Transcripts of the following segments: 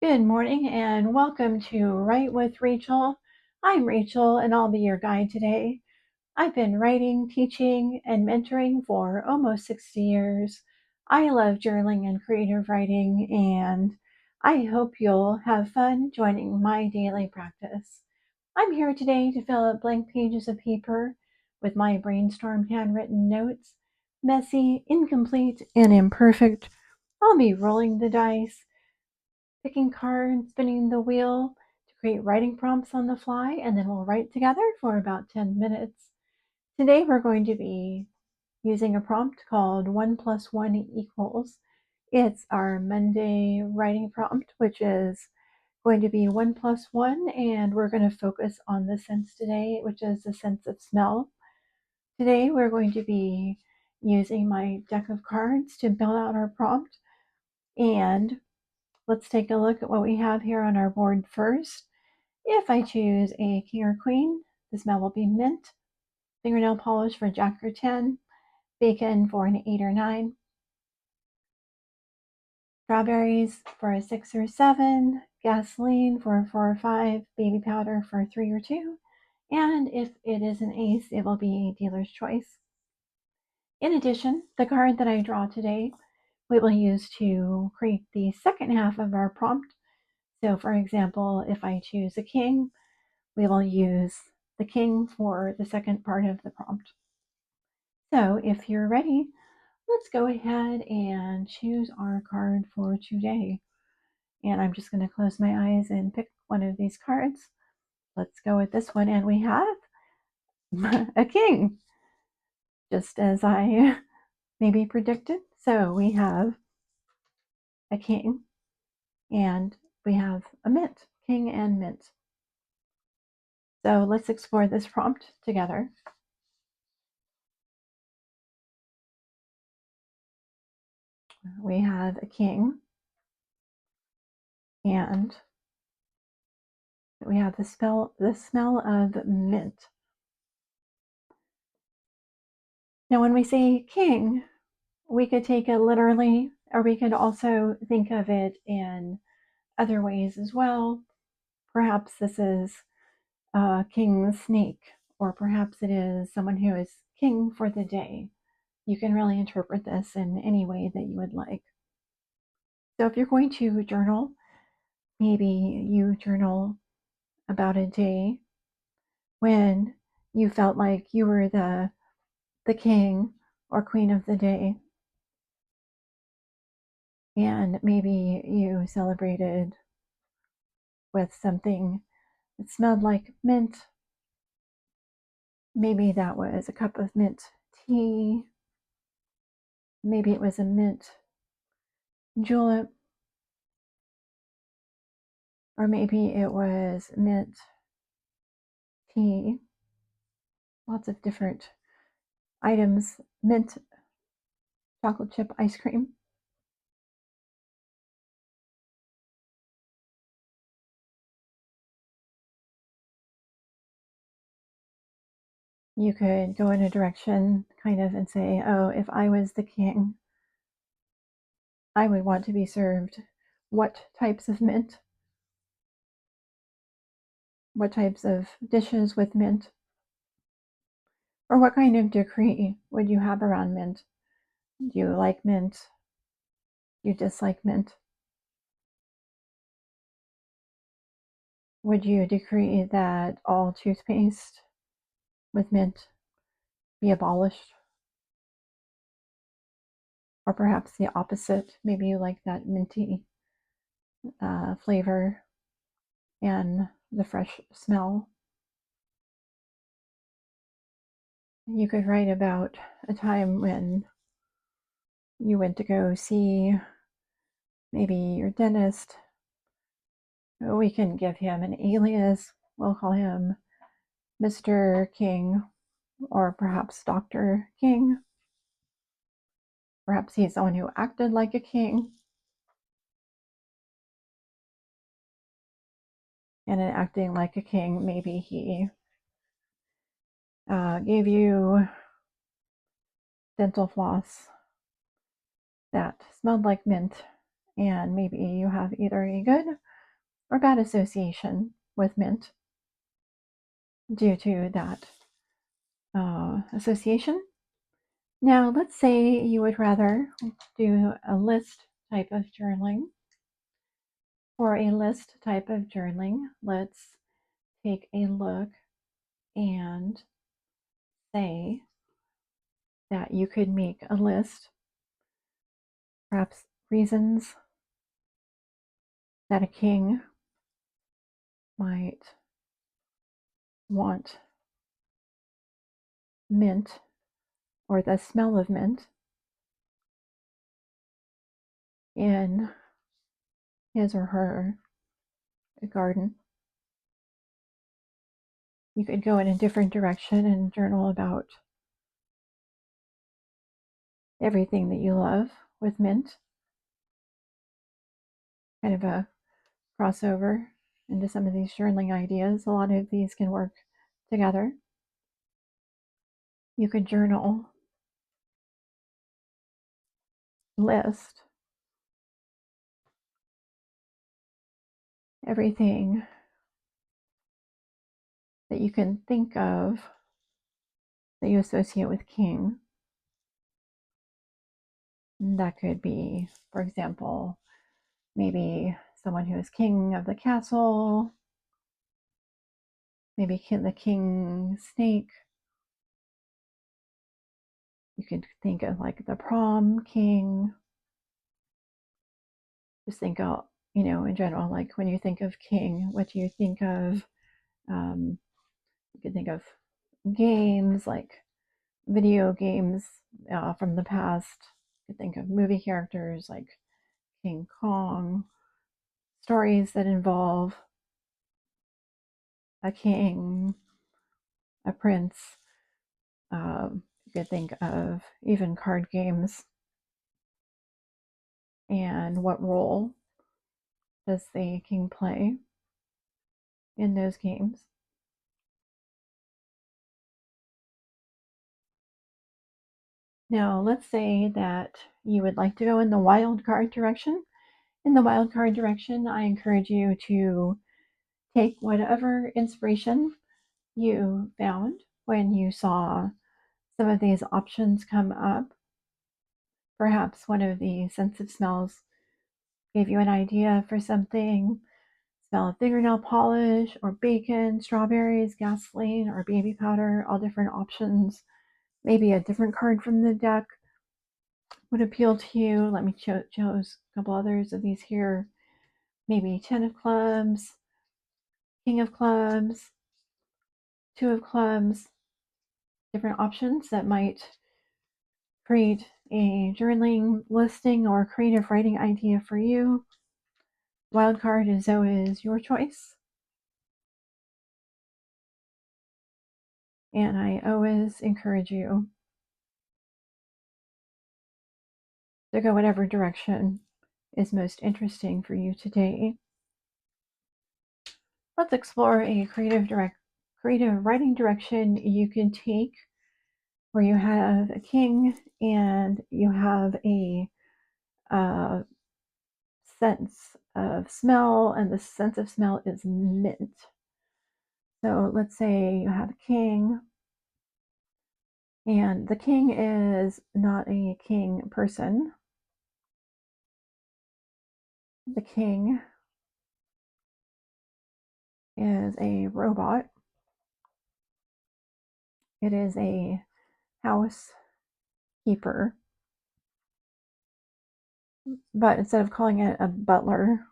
Good morning and welcome to Write with Rachel. I'm Rachel and I'll be your guide today. I've been writing, teaching, and mentoring for almost 60 years. I love journaling and creative writing, and I hope you'll have fun joining my daily practice. I'm here today to fill up blank pages of paper with my brainstorm handwritten notes. Messy, incomplete, and imperfect. I'll be rolling the dice, picking cards, spinning the wheel to create writing prompts on the fly, and then we'll write together for about 10 minutes. Today we're going to be using a prompt called 1 plus 1 equals. It's our Monday writing prompt, which is going to be 1 plus 1, and we're going to focus on the sense today, which is the sense of smell. Today we're going to be using my deck of cards to build out our prompt, and let's take a look at what we have here on our board first. If I choose a king or queen, the smell will be mint, fingernail polish for jack or 10, bacon for an 8 or 9, strawberries for a 6 or 7, gasoline for a 4 or 5, baby powder for a 3 or 2, and if it is an ace, it will be dealer's choice. In addition, the card that I draw today, we will use to create the second half of our prompt. So for example, if I choose a king, we will use the king for the second part of the prompt. So if you're ready, let's go ahead and choose our card for today. And I'm just going to close my eyes and pick one of these cards. Let's go with this one. And we have a king, just as I maybe predicted. So we have a king and we have a mint, king and mint. So let's explore this prompt together. We have a king and we have the smell of mint. Now, when we say king, we could take it literally, or we could also think of it in other ways as well. Perhaps this is a king snake, or perhaps it is someone who is king for the day. You can really interpret this in any way that you would like. So if you're going to journal, maybe you journal about a day when you felt like you were the king or queen of the day, and maybe you celebrated with something that smelled like mint. Maybe that was a cup of mint tea. Maybe it was a mint julep, or maybe it was mint tea. Lots of different items. Mint chocolate chip ice cream. You could go in a direction kind of and say, oh, if I was the king, I would want to be served what types of mint, what types of dishes with mint, or what kind of decree would you have around mint? Do you like mint? Do you dislike mint? Would you decree that all toothpaste with mint be abolished? Or perhaps the opposite. Maybe you like that minty flavor and the fresh smell. You could write about a time when you went to go see maybe your dentist. We can give him an alias. We'll call him Mr. King, or perhaps Dr. King. Perhaps he's someone who acted like a king. And in acting like a king, maybe he gave you dental floss that smelled like mint, and maybe you have either a good or bad association with mint due to that association. Now, let's say you would rather do a list type of journaling. For a list type of journaling, let's take a look and say that you could make a list, perhaps reasons that a king might want mint or the smell of mint in his or her garden. You could go in a different direction and journal about everything that you love with mint, kind of a crossover into some of these journaling ideas. A lot of these can work together. You could journal, list everything that you can think of that you associate with king. That could be, for example, maybe someone who is king of the castle, maybe the king snake. You could think of like the prom king. Just think of, in general, like when you think of king, what do you think of? You could think of games, like video games from the past. You could think of movie characters like King Kong, stories that involve a king, a prince. You could think of even card games and what role does the king play in those games. Now, let's say that you would like to go in the wild card direction. In the wild card direction, I encourage you to take whatever inspiration you found when you saw some of these options come up. Perhaps one of the sense of smells gave you an idea for something. Smell of fingernail polish or bacon, strawberries, gasoline, or baby powder, all different options. Maybe a different card from the deck would appeal to you. Let me choose a couple others of these here. Maybe 10 of clubs, king of clubs, two of clubs, different options that might create a journaling listing or creative writing idea for you. Wildcard is always your choice. And I always encourage you to go whatever direction is most interesting for you today. Let's explore a creative writing direction you can take where you have a king and you have a sense of smell, and the sense of smell is mint. So let's say you have a king, and the king is not a king person. The king is a robot. It is a housekeeper, but instead of calling it a butler,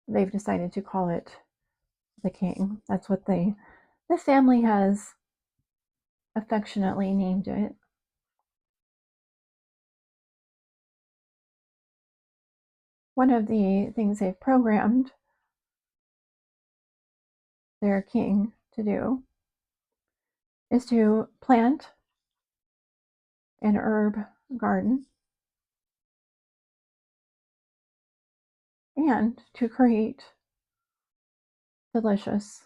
they've decided to call it the king. That's what this family has affectionately named it. One of the things they've programmed their king to do is to plant an herb garden and to create delicious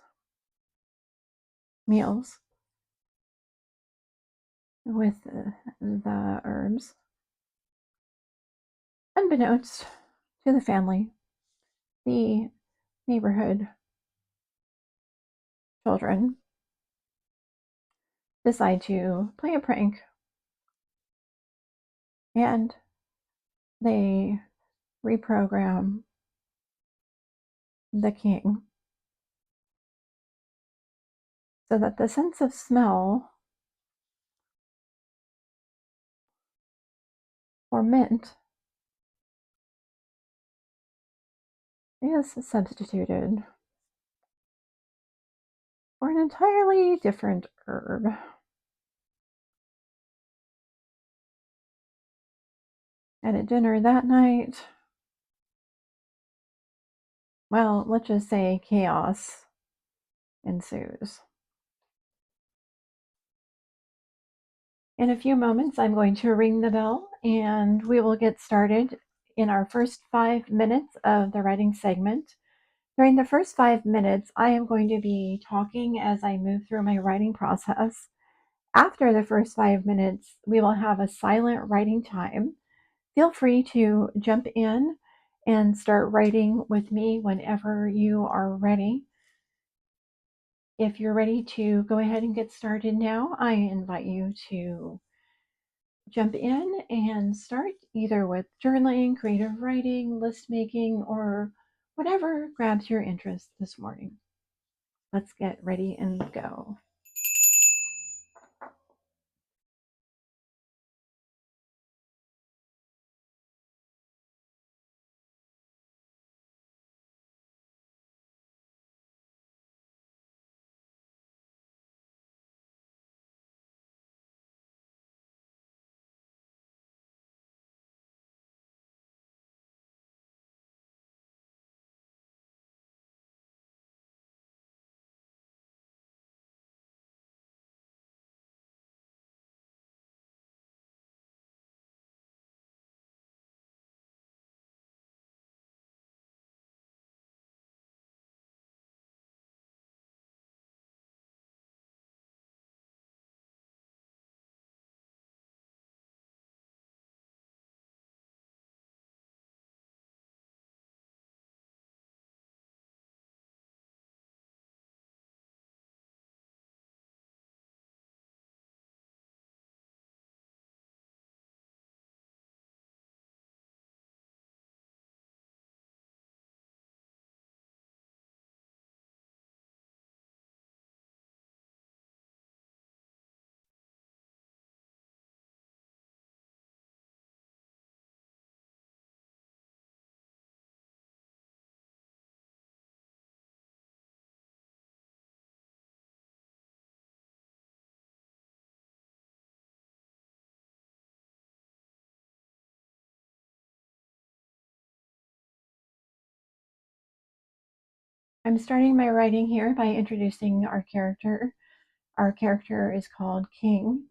meals with the herbs. Unbeknownst to the family, the neighborhood children decide to play a prank, and they reprogram the king so that the sense of smell or mint is substituted for an entirely different herb. And at dinner that night, well, let's just say chaos ensues. In a few moments, I'm going to ring the bell and we will get started in our first 5 minutes of the writing segment. During the first 5 minutes, I am going to be talking as I move through my writing process. After the first 5 minutes, we will have a silent writing time. Feel free to jump in and start writing with me whenever you are ready. If you're ready to go ahead and get started now, I invite you to jump in and start either with journaling, creative writing, list making, or whatever grabs your interest this morning. Let's get ready and go. I'm starting my writing here by introducing our character. Our character is called King.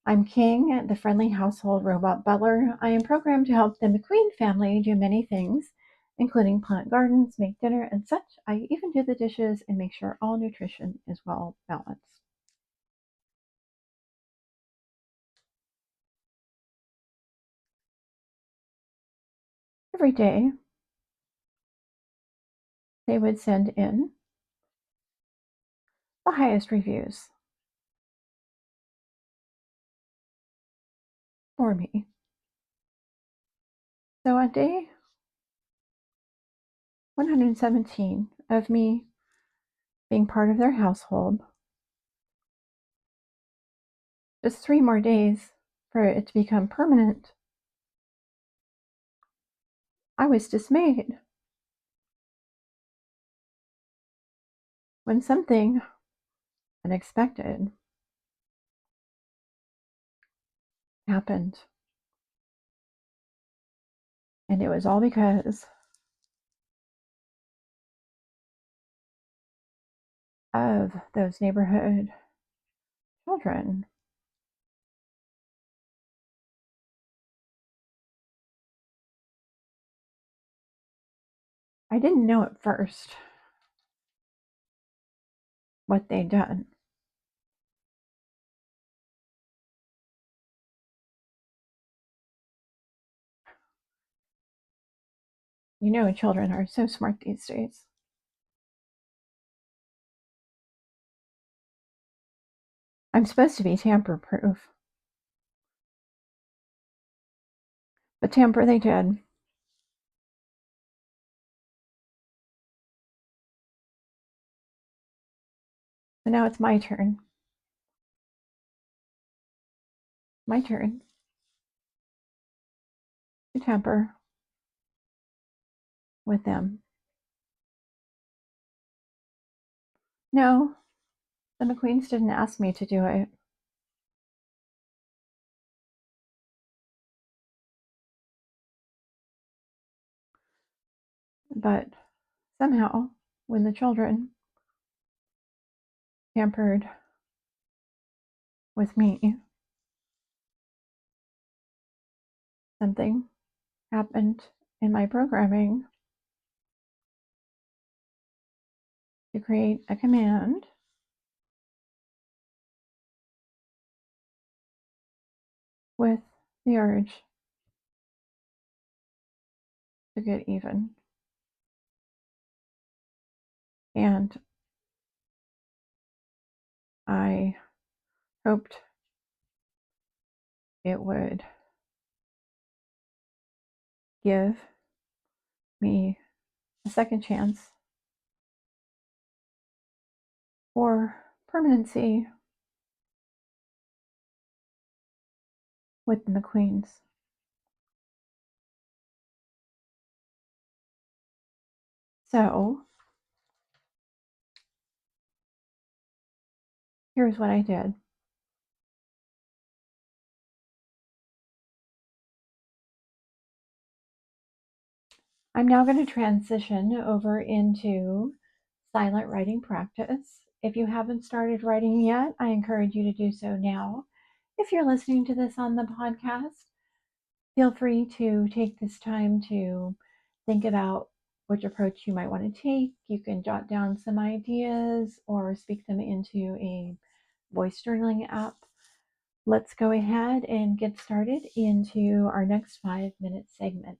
I'm King, the friendly household robot butler. I am programmed to help the McQueen family do many things, including plant gardens, make dinner, and such. I even do the dishes and make sure all nutrition is well balanced. Every day, they would send in the highest reviews for me. So on day 117 of me being part of their household, just 3 more days for it to become permanent, I was dismayed when something unexpected happened. And it was all because of those neighborhood children. I didn't know at first what they'd done. You know, children are so smart these days. I'm supposed to be tamper proof, but tamper they did. So now it's my turn. My turn to tamper with them. No, the McQueens didn't ask me to do it. But somehow, when the children tampered with me, something happened in my programming to create a command with the urge to get even. And I hoped it would give me a second chance for permanency with the McQueens. So here's what I did. I'm now going to transition over into silent writing practice. If you haven't started writing yet, I encourage you to do so now. If you're listening to this on the podcast, feel free to take this time to think about which approach you might want to take. You can jot down some ideas or speak them into a voice journaling app. Let's go ahead and get started into our next 5-minute segment.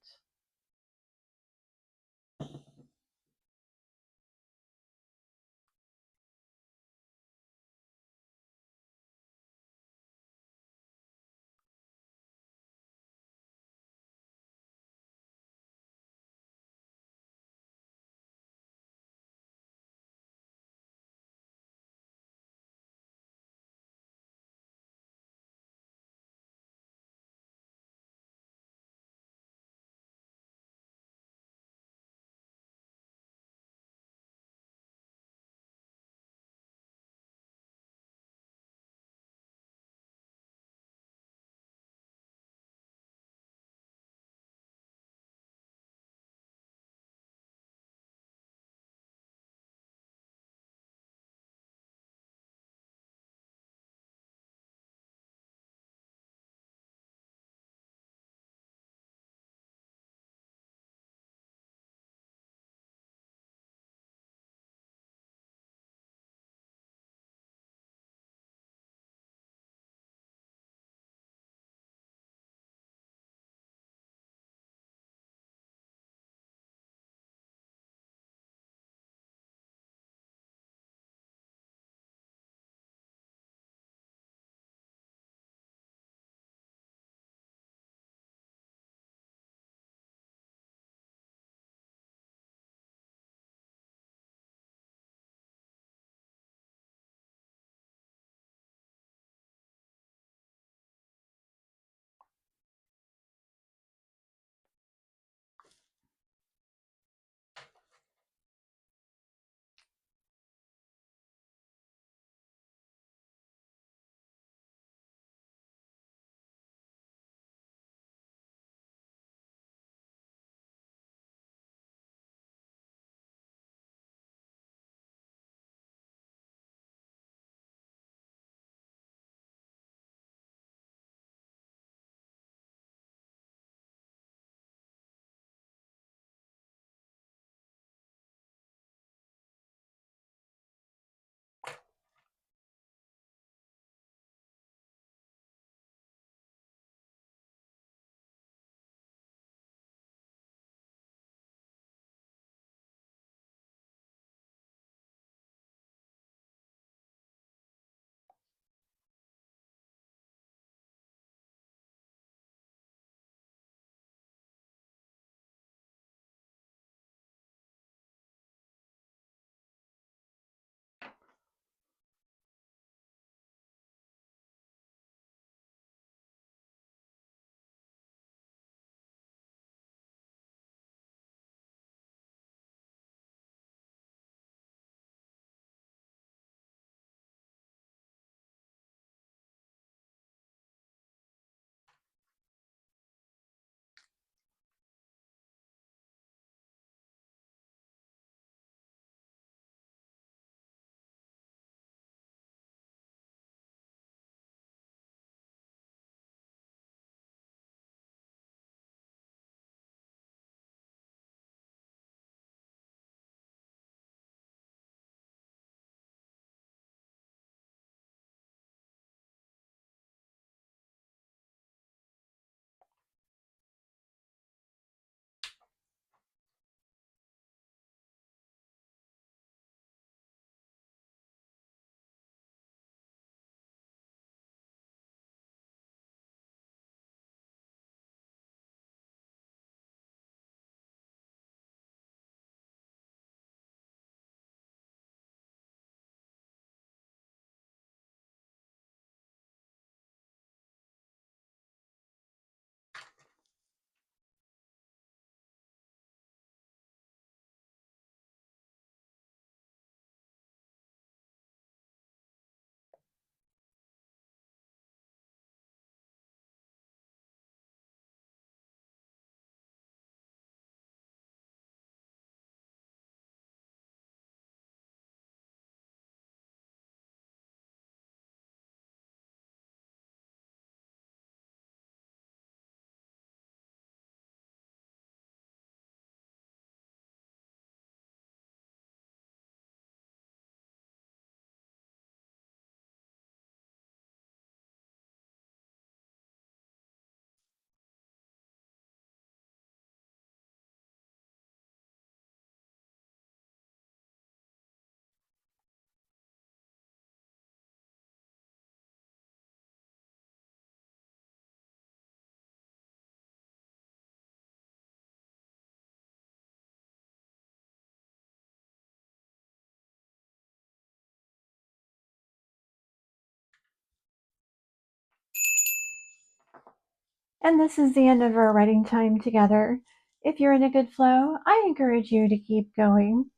And this is the end of our writing time together. If you're in a good flow, I encourage you to keep going.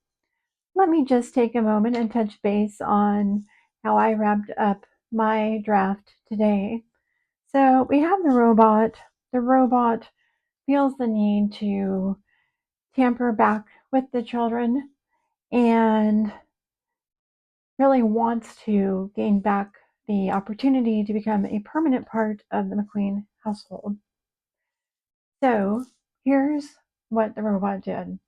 Let me just take a moment and touch base on how I wrapped up my draft today. So we have the robot. The robot feels the need to tamper back with the children and really wants to gain back the opportunity to become a permanent part of the McQueen household. So here's what the robot did.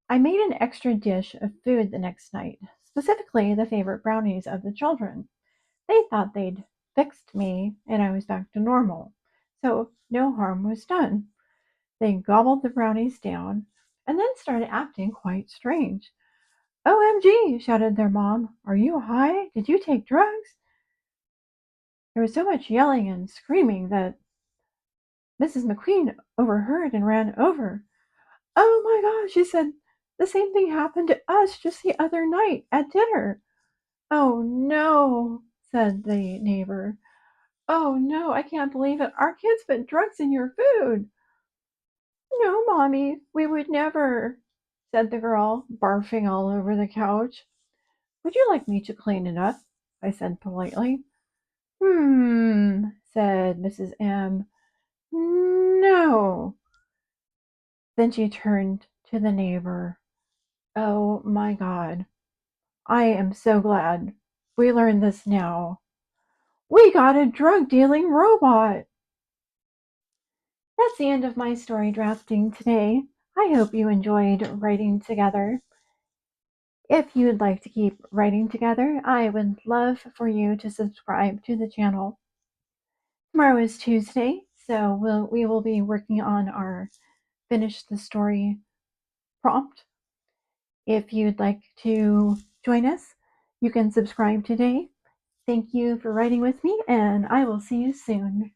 I made an extra dish of food the next night, specifically the favorite brownies of the children. They thought they'd fixed me and I was back to normal, so no harm was done. They gobbled the brownies down and then started acting quite strange. OMG, shouted their mom. Are you high? Did you take drugs? There was so much yelling and screaming that Mrs. McQueen overheard and ran over. Oh my gosh, she said, the same thing happened to us just the other night at dinner. Oh no, said the neighbor. Oh no, I can't believe it. Our kids put drugs in your food. No, Mommy, we would never, said the girl, barfing all over the couch. Would you like me to clean it up? I said politely. Said Mrs. M. No. Then she turned to the neighbor. Oh my God. I am so glad we learned this now. We got a drug dealing robot. That's the end of my story drafting today. I hope you enjoyed writing together. If you'd like to keep writing together, I would love for you to subscribe to the channel. Tomorrow is Tuesday, so we will be working on our finish the story prompt. If you'd like to join us, you can subscribe today. Thank you for writing with me, and I will see you soon.